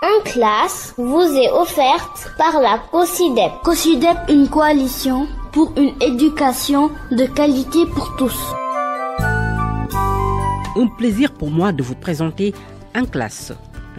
En classe vous est offerte par la COSYDEP. COSYDEP, une coalition pour une éducation de qualité pour tous. Un plaisir pour moi de vous présenter En classe.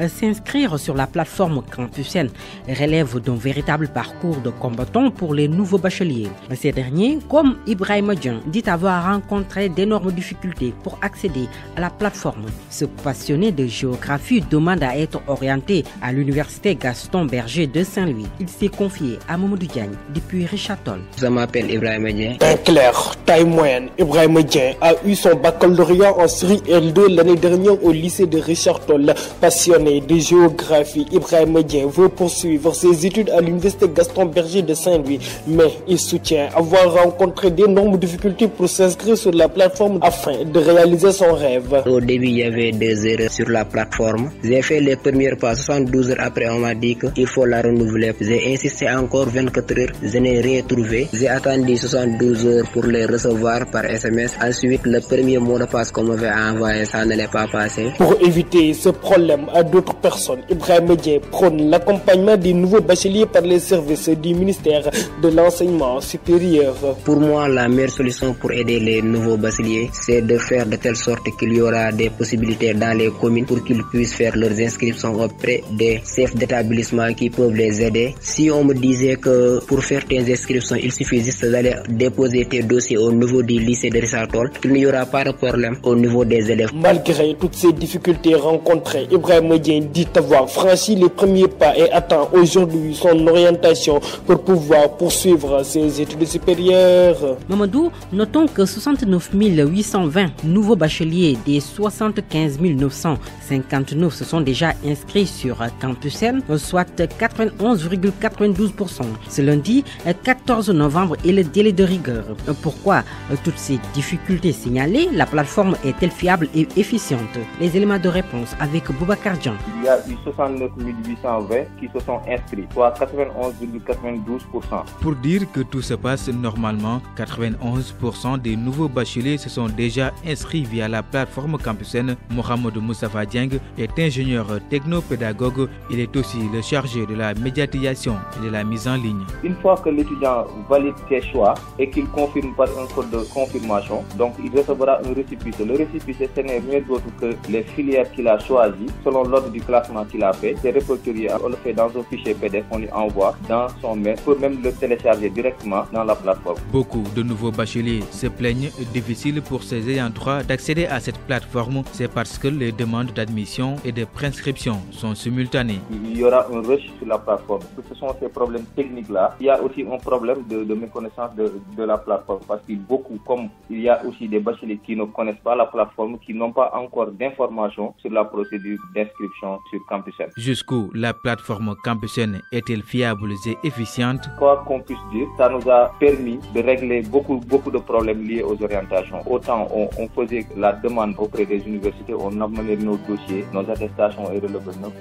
S'inscrire sur la plateforme Campusen relève d'un véritable parcours de combattant pour les nouveaux bacheliers. Ces derniers, comme Ibrahima Dieng, dit avoir rencontré d'énormes difficultés pour accéder à la plateforme. Ce passionné de géographie demande à être orienté à l'université Gaston Berger de Saint-Louis. Il s'est confié à Mamadou Diagne depuis Richard Toll. Je m'appelle Ibrahima Dieng. Teint clair, taille moyenne, Ibrahima Dieng a eu son baccalauréat en série L2 l'année dernière au lycée de Richard Toll. Passionné de géographie, Ibrahima Dieng veut poursuivre ses études à l'université Gaston Berger de Saint-Louis, mais il soutient avoir rencontré d'énormes difficultés pour s'inscrire sur la plateforme afin de réaliser son rêve. Au début, il y avait des erreurs sur la plateforme. J'ai fait les premières pas, 72 heures après, on m'a dit qu'il faut la renouveler. J'ai insisté encore 24 heures, je n'ai rien trouvé. J'ai attendu 72 heures pour les recevoir par SMS. Ensuite, le premier mot de passe qu'on m'avait envoyé, ça n'allait pas passer. Pour éviter ce problème à d'autres personnes, Ibrahima Dieng prône l'accompagnement des nouveaux bacheliers par les services du ministère de l'enseignement supérieur. Pour moi, la meilleure solution pour aider les nouveaux bacheliers, c'est de faire de telle sorte qu'il y aura des possibilités dans les communes pour qu'ils puissent faire leurs inscriptions auprès des chefs d'établissement qui peuvent les aider. Si on me disait que pour faire tes inscriptions, il suffit juste d'aller déposer tes dossiers au niveau du lycée de Richard Toll, il n'y aura pas de problème au niveau des élèves. Malgré toutes ces difficultés rencontrées, Ibrahima Dieng dit avoir franchi les premiers pas et attend aujourd'hui son orientation pour pouvoir poursuivre ses études supérieures. Mamadou, notons que 69 820 nouveaux bacheliers des 75 959 se sont déjà inscrits sur Campusen, soit 91,92%. Ce lundi, 14 novembre est le délai de rigueur. Pourquoi toutes ces difficultés signalées, la plateforme est-elle fiable et efficiente? Les éléments de réponse avec Boubacar Dieng. Il y a eu 69 820 qui se sont inscrits, soit 91,92%. Pour dire que tout se passe normalement, 91% des nouveaux bacheliers se sont déjà inscrits via la plateforme Campusen. Mohamed Moustapha Dieng est ingénieur technopédagogue. Il est aussi le chargé de la médiatisation et de la mise en ligne. Une fois que l'étudiant valide ses choix et qu'il confirme par un code de confirmation, donc il recevra un récépissé. Le récépissé, ce n'est rien d'autre que les filières qu'il a choisies selon l'ordre du classement qu'il a fait. C'est répertorié, on le fait dans un fichier PDF, on lui envoie dans son mail pour même le télécharger directement dans la plateforme. Beaucoup de nouveaux bacheliers se plaignent difficile pour ces ayants droit d'accéder à cette plateforme. C'est parce que les demandes d'admission et de prescription sont simultanées. Il y aura un rush sur la plateforme. Ce sont ces problèmes techniques-là. Il y a aussi un problème de méconnaissance de la plateforme parce qu'il beaucoup, comme il y a aussi des bacheliers qui ne connaissent pas la plateforme, qui n'ont pas encore d'informations sur la procédure d'inscription sur Campusen. Jusqu'où la plateforme Campusen est-elle fiable et efficiente? Quoi qu'on puisse dire, ça nous a permis de régler beaucoup de problèmes liés aux orientations. Autant on faisait la demande auprès des universités, on amenait nos dossiers, nos attestations et relevés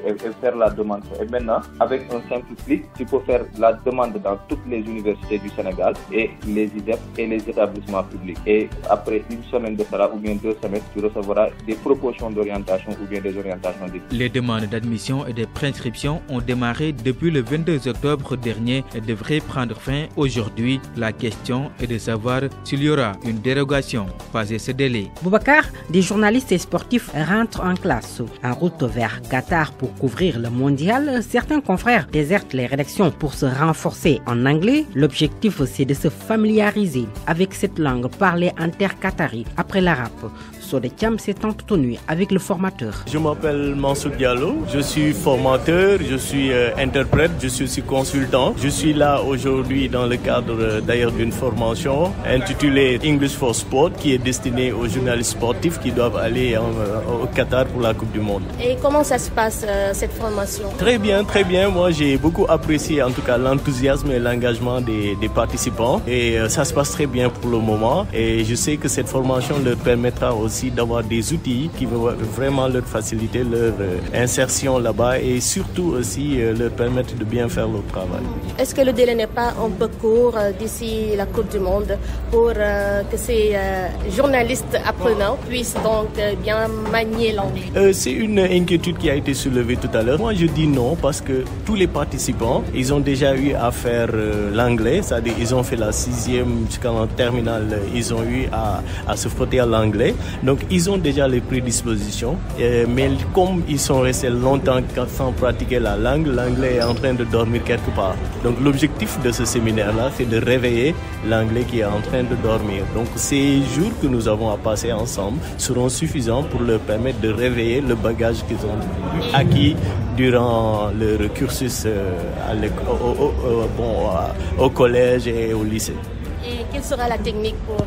et faire la demande. Et maintenant, avec un simple clic, tu peux faire la demande dans toutes les universités du Sénégal et les IDEP et les établissements publics. Et après une semaine de cela ou bien 2 semaines, tu recevras des propositions d'orientation ou bien des orientations d'études. Les demandes d'admission et de prescription ont démarré depuis le 22 octobre dernier et devraient prendre fin aujourd'hui. La question est de savoir s'il y aura une dérogation passé ce délai. Boubacar, des journalistes et sportifs rentrent en classe. En route vers Qatar pour couvrir le mondial, certains confrères désertent les rédactions pour se renforcer en anglais. L'objectif, c'est de se familiariser avec cette langue parlée en terre qatari après l'arabe. Sodekam s'est entretenu avec le formateur. Je m'appelle Mansour Diallo, je suis formateur, je suis interprète, je suis aussi consultant. Je suis là aujourd'hui dans le cadre d'ailleurs d'une formation intitulée English for Sport qui est destinée aux journalistes sportifs qui doivent aller au Qatar pour la Coupe du Monde. Et comment ça se passe cette formation? Très bien, très bien. Moi j'ai beaucoup apprécié en tout cas l'enthousiasme et l'engagement des participants et ça se passe très bien pour le moment et je sais que cette formation leur permettra aussi aussi d'avoir des outils qui vont vraiment leur faciliter leur insertion là-bas et surtout aussi leur permettre de bien faire leur travail. Est-ce que le délai n'est pas un peu court d'ici la Coupe du Monde pour que ces journalistes apprenants puissent donc bien manier l'anglais? C'est une inquiétude qui a été soulevée tout à l'heure. Moi, je dis non parce que tous les participants, ils ont déjà eu à faire l'anglais, c'est-à-dire ils ont fait la 6e jusqu'en terminale, ils ont eu à se frotter à l'anglais. Donc, ils ont déjà les prédispositions. Mais comme ils sont restés longtemps sans pratiquer la langue, l'anglais est en train de dormir quelque part. Donc, l'objectif de ce séminaire-là, c'est de réveiller l'anglais qui est en train de dormir. Donc, ces jours que nous avons à passer ensemble seront suffisants pour leur permettre de réveiller le bagage qu'ils ont acquis durant leur cursus au collège et au lycée. Et quelle sera la technique pour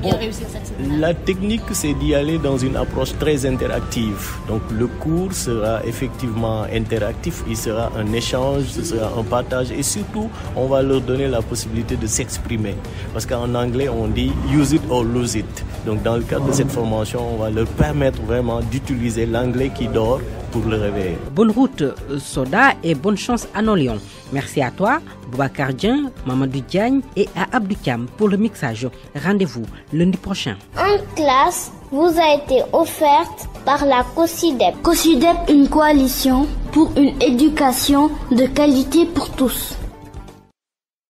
bien réussir cette semaine? La technique, c'est d'y aller dans une approche très interactive. Donc le cours sera effectivement interactif, il sera un échange, ce sera un partage et surtout, on va leur donner la possibilité de s'exprimer. Parce qu'en anglais, on dit « use it or lose it ». Donc dans le cadre de cette formation, on va leur permettre vraiment d'utiliser l'anglais qui dort pour le réveiller. Bonne route, Soda, et bonne chance à nos lions. Merci à toi, Boubacar Dieng, Mamadou Diagne et à Abdou Kiam pour le mixage. Rendez-vous lundi prochain. En classe vous a été offerte par la COSYDEP. COSYDEP, une coalition pour une éducation de qualité pour tous.